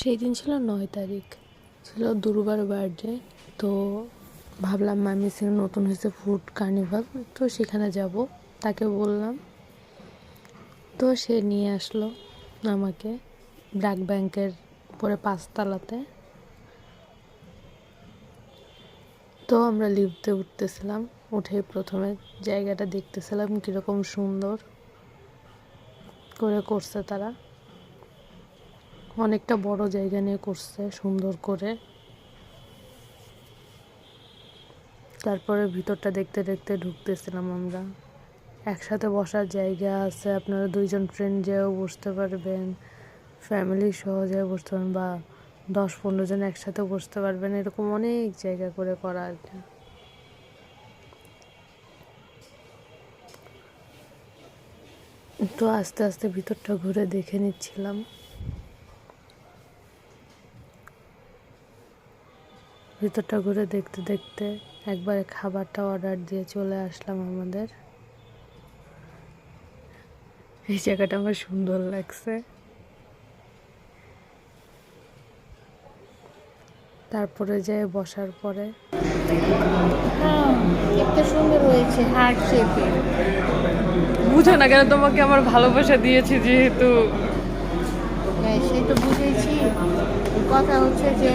সেই দিন ছিল 9 তারিখ, ছিল দুর্বার বার্থডে। তো ভাবলাম মামিসিং নতুন হয়েছে ফুড কার্নিভাল, তো সেখানে যাব। তাকে বললাম, তো সে নিয়ে আসলো আমাকে ব্র্যাক ব্যাংকের উপরে 5 তলাতে। তো আমরা লিফটে উঠতেছিলাম, উঠে প্রথমে জায়গাটা দেখতেছিলাম কীরকম সুন্দর করে করছে তারা। অনেকটা বড় জায়গা নিয়ে করছে সুন্দর করে। তারপরে ভিতরটা দেখতে দেখতে ঢুকতেছিলাম আমরা। একসাথে বসার জায়গা আছে, আপনারা 2জন ফ্রেন্ড যেও বসতে পারবেন, ফ্যামিলি সহ যেও বসতে পারবেন, বা 10-15 জন একসাথে বসতে পারবেন, এরকম অনেক জায়গা করে করা আর কি। তো আস্তে আস্তে ভিতরটা ঘুরে দেখে নিচ্ছিলাম। ভিতরটা ঘুরে দেখতে দেখতে একবারে খাবারটা অর্ডার দিয়ে চলে আসলাম আমাদের। এই জায়গাটা আমার সুন্দর লাগছে। তারপরে যেয়ে বসার পরে দেখতে সুন্দর হয়েছে, হার্ট শেপের। বুঝো না কেন, তোমাকে আমার ভালোবাসা দিয়েছি যেহেতু। হ্যাঁ, সে তো বুঝেছি। কথা হচ্ছে যে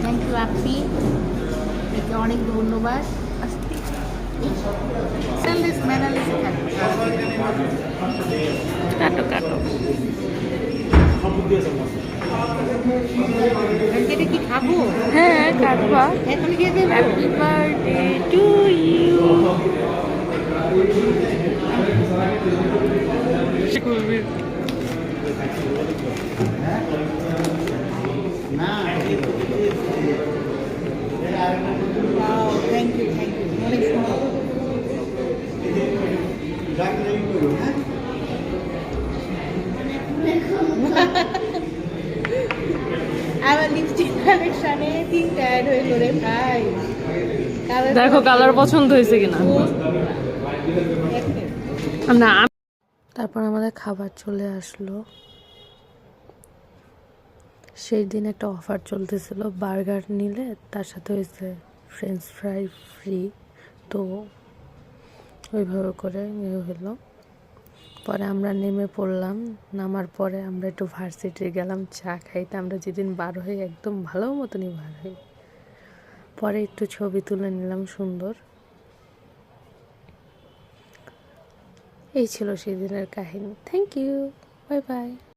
থ্যাংক ইউ আপনি, একে অনেক ধন্যবাদ। সেলদিস ম্যানালিস কাটো কাটো। এটা কি খাবো? হ্যাঁ কাটবা। এখন দিয়ে দেবো। Happy birthday to you. Thank you, thank you, অনেক সুন্দর। আমার লিপস্টিক কালেকশনে 3টা অ্যাড হয়ে করে ভাই। দেখো কালার পছন্দ হয়েছে কিনা। না, তারপর আমাদের খাবার চলে আসলো। সেই দিন একটা অফার চলতেছিল, বার্গার নিলে তার সাথে হয়েছে ফ্রেঞ্চ ফ্রাই ফ্রি। তো ওইভাবে করে হলো। পরে আমরা নেমে পড়লাম। নামার পরে আমরা একটু ভার্সিটি গেলাম চা খাইতে। আমরা যেদিন বার হই একদম ভালো মতনই বার হই। পরে একটু ছবি তুলে নিলাম সুন্দর। এই ছিল সেদিনের কাহিনী। Thank you, bye by.